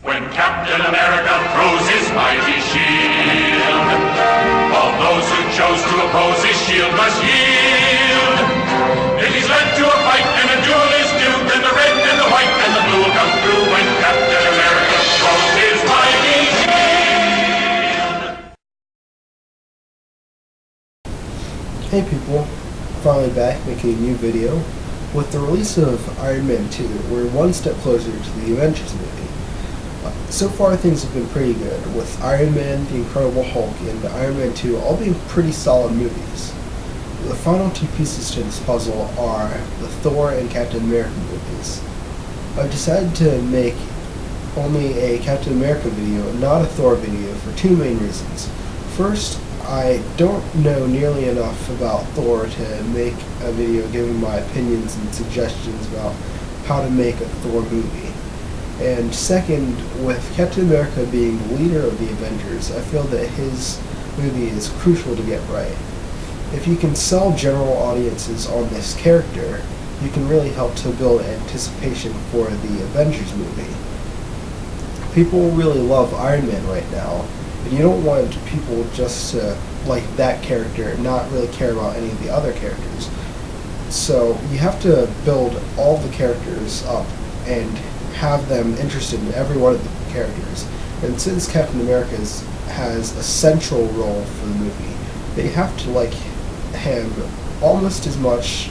When Captain America throws his mighty shield, all those who chose to oppose his shield must yield. If he's led to a fight and a duel is due, then the red and the white and the blue will come through when Captain America throws his mighty shield. Hey people, finally back making a new video. With the release of Iron Man 2, we're one step closer to the Avengers movie. So far things have been pretty good, with Iron Man, The Incredible Hulk, and Iron Man 2 all being pretty solid movies. The final two pieces to this puzzle are the Thor and Captain America movies. I've decided to make only a Captain America video, not a Thor video, for two main reasons. First, I don't know nearly enough about Thor to make a video giving my opinions and suggestions about how to make a Thor movie. And second, with Captain America being the leader of the Avengers, I feel that his movie is crucial to get right. If you can sell general audiences on this character, you can really help to build anticipation for the Avengers movie. People really love Iron Man right now, and you don't want people just to like that character and not really care about any of the other characters. So you have to build all the characters up and have them interested in every one of the characters. And since Captain America has a central role for the movie, they have to like him almost as much,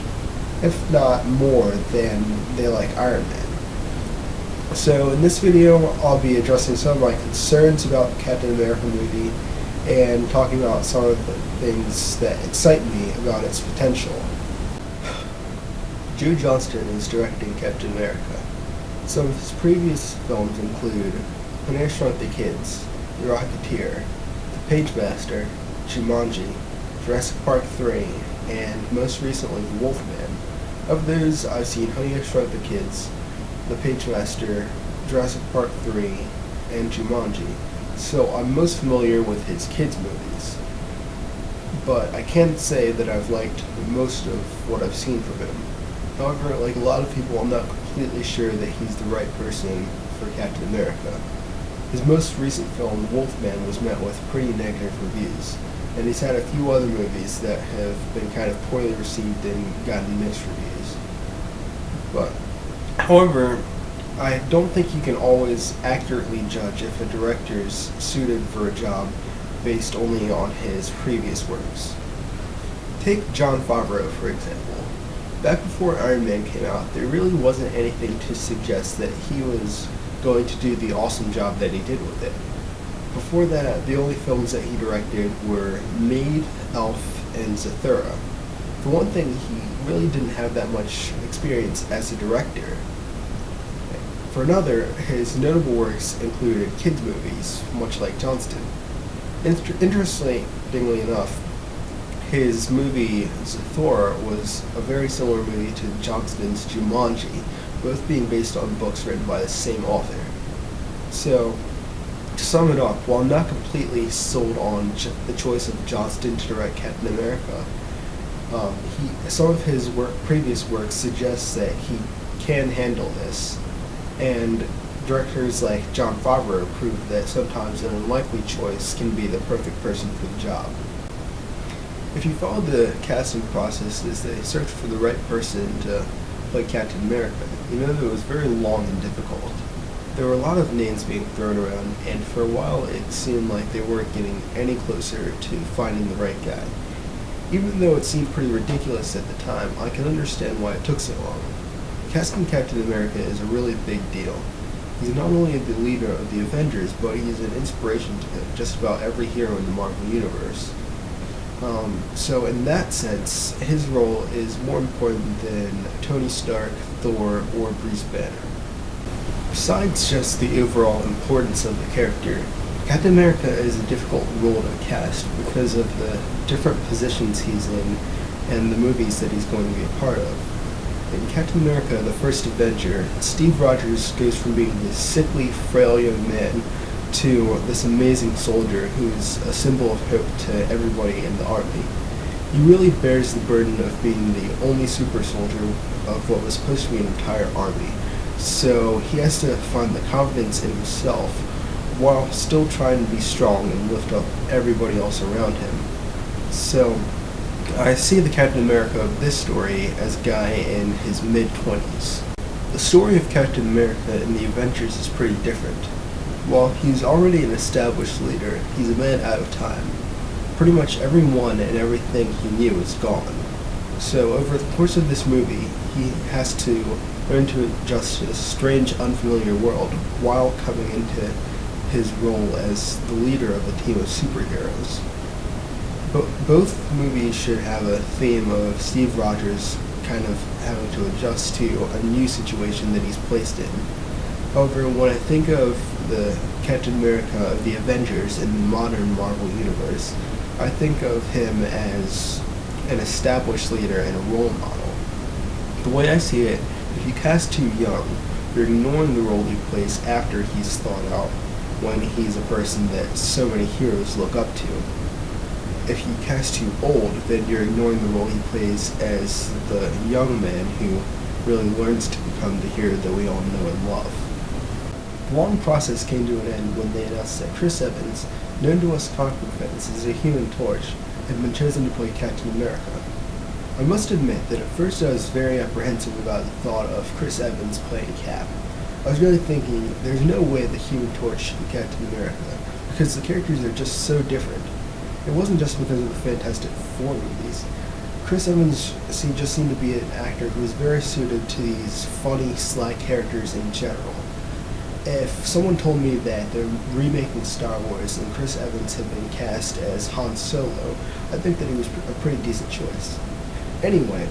if not more, than they like Iron Man. So in this video, I'll be addressing some of my concerns about the Captain America movie and talking about some of the things that excite me about its potential. Johnston is directing Captain America. Some of his previous films include When I Shrunk the Kids, The Rocketeer, The Pagemaster, Jumanji, Jurassic Park 3, and most recently The Wolfman. Of those, I've seen Honey, I Shrunk the Kids, The Pagemaster, Jurassic Park 3, and Jumanji, so I'm most familiar with his kids' movies. But I can't say that I've liked most of what I've seen from him. However, like a lot of people, I'm not completely sure that he's the right person for Captain America. His most recent film, Wolfman, was met with pretty negative reviews, and he's had a few other movies that have been kind of poorly received and gotten mixed reviews. But, however, I don't think you can always accurately judge if a director's suited for a job based only on his previous works. Take Jon Favreau, for example. Back before Iron Man came out, there really wasn't anything to suggest that he was going to do the awesome job that he did with it. Before that, the only films that he directed were Maid, Elf, and Zathura. For one thing, he really didn't have that much experience as a director. For another, his notable works included kids' movies, much like Johnston. Interestingly enough, his movie Thor was a very similar movie to Johnston's Jumanji, both being based on books written by the same author. So, to sum it up, while I'm not completely sold on the choice of Johnston to direct Captain America, some of his previous works suggest that he can handle this, and directors like Jon Favreau proved that sometimes an unlikely choice can be the perfect person for the job. If you follow the casting process as they search for the right person to play Captain America, you know that it was very long and difficult. There were a lot of names being thrown around, and for a while it seemed like they weren't getting any closer to finding the right guy. Even though it seemed pretty ridiculous at the time, I can understand why it took so long. Casting Captain America is a really big deal. He's not only the leader of the Avengers, but he is an inspiration to just about every hero in the Marvel Universe. So in that sense, his role is more important than Tony Stark, Thor, or Bruce Banner. Besides just the overall importance of the character, Captain America is a difficult role to cast because of the different positions he's in and the movies that he's going to be a part of. In Captain America, the First Avenger, Steve Rogers goes from being this sickly, frail young man to this amazing soldier who's a symbol of hope to everybody in the army. He really bears the burden of being the only super soldier of what was supposed to be an entire army. So he has to find the confidence in himself while still trying to be strong and lift up everybody else around him. So I see the Captain America of this story as a guy in his mid-20s. The story of Captain America in the Avengers is pretty different. While he's already an established leader, he's a man out of time. Pretty much everyone and everything he knew is gone. So over the course of this movie, he has to learn to adjust to this strange, unfamiliar world while coming into his role as the leader of a team of superheroes. Both movies should have a theme of Steve Rogers kind of having to adjust to a new situation that he's placed in. However, when I think of the Captain America of the Avengers in the modern Marvel Universe, I think of him as an established leader and a role model. The way I see it, if you cast too young, you're ignoring the role he plays after he's thawed out, when he's a person that so many heroes look up to. If you cast too old, then you're ignoring the role he plays as the young man who really learns to become the hero that we all know and love. The long process came to an end when they announced that Chris Evans, known to us comic book fans as the Human Torch, had been chosen to play Captain America. I must admit that at first I was very apprehensive about the thought of Chris Evans playing Cap. I was really thinking, there's no way the Human Torch should be Captain America, because the characters are just so different. It wasn't just because of the Fantastic Four movies. Chris Evans just seemed to be an actor who was very suited to these funny, sly characters in general. If someone told me that they're remaking Star Wars and Chris Evans had been cast as Han Solo, I'd think that he was a pretty decent choice. Anyway,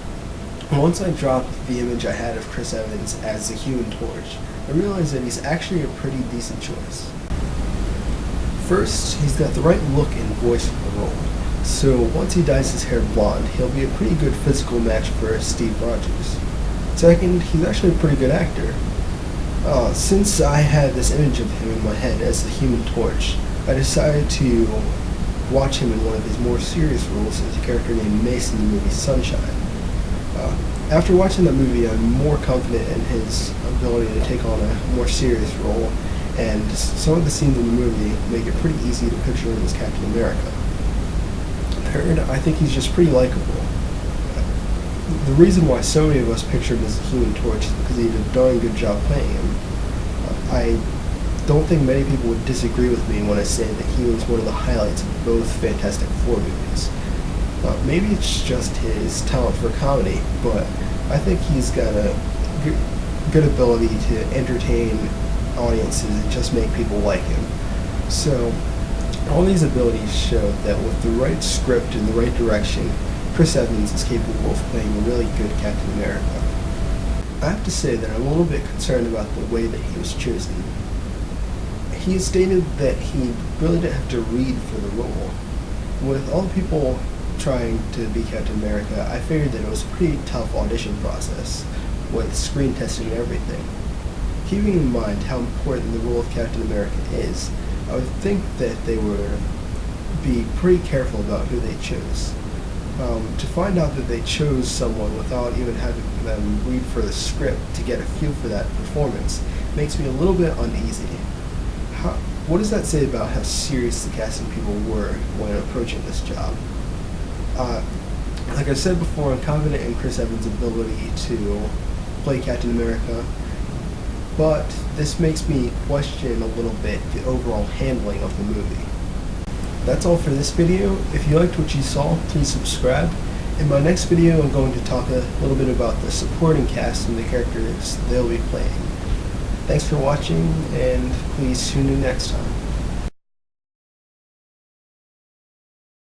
once I dropped the image I had of Chris Evans as the Human Torch, I realized that he's actually a pretty decent choice. First, he's got the right look and voice for the role, so once he dyes his hair blonde, he'll be a pretty good physical match for Steve Rogers. Second, he's actually a pretty good actor. Since I had this image of him in my head as the Human Torch, I decided to watch him in one of his more serious roles as a character named Mace in the movie Sunshine. After watching that movie, I'm more confident in his ability to take on a more serious role, and some of the scenes in the movie make it pretty easy to picture him as Captain America. Third, I think he's just pretty likable. The reason why so many of us picture him as the Human Torch is because he did a darn good job playing him. I don't think many people would disagree with me when I say that he was one of the highlights of both Fantastic Four movies. Maybe it's just his talent for comedy, but I think he's got a good ability to entertain audiences and just make people like him. So, all these abilities show that with the right script and the right direction, Chris Evans is capable of playing a really good Captain America. I have to say that I'm a little bit concerned about the way that he was chosen. He stated that he really didn't have to read for the role. With all the people trying to be Captain America, I figured that it was a pretty tough audition process, with screen testing and everything. Keeping in mind how important the role of Captain America is, I would think that they would be pretty careful about who they chose. To find out that they chose someone without even having them read for the script to get a feel for that performance makes me a little bit uneasy. What does that say about how serious the casting people were when approaching this job? Like I said before, I'm confident in Chris Evans' ability to play Captain America, but this makes me question a little bit the overall handling of the movie. That's all for this video. If you liked what you saw, please subscribe. In my next video, I'm going to talk a little bit about the supporting cast and the characters they'll be playing. Thanks for watching, and please tune in next time.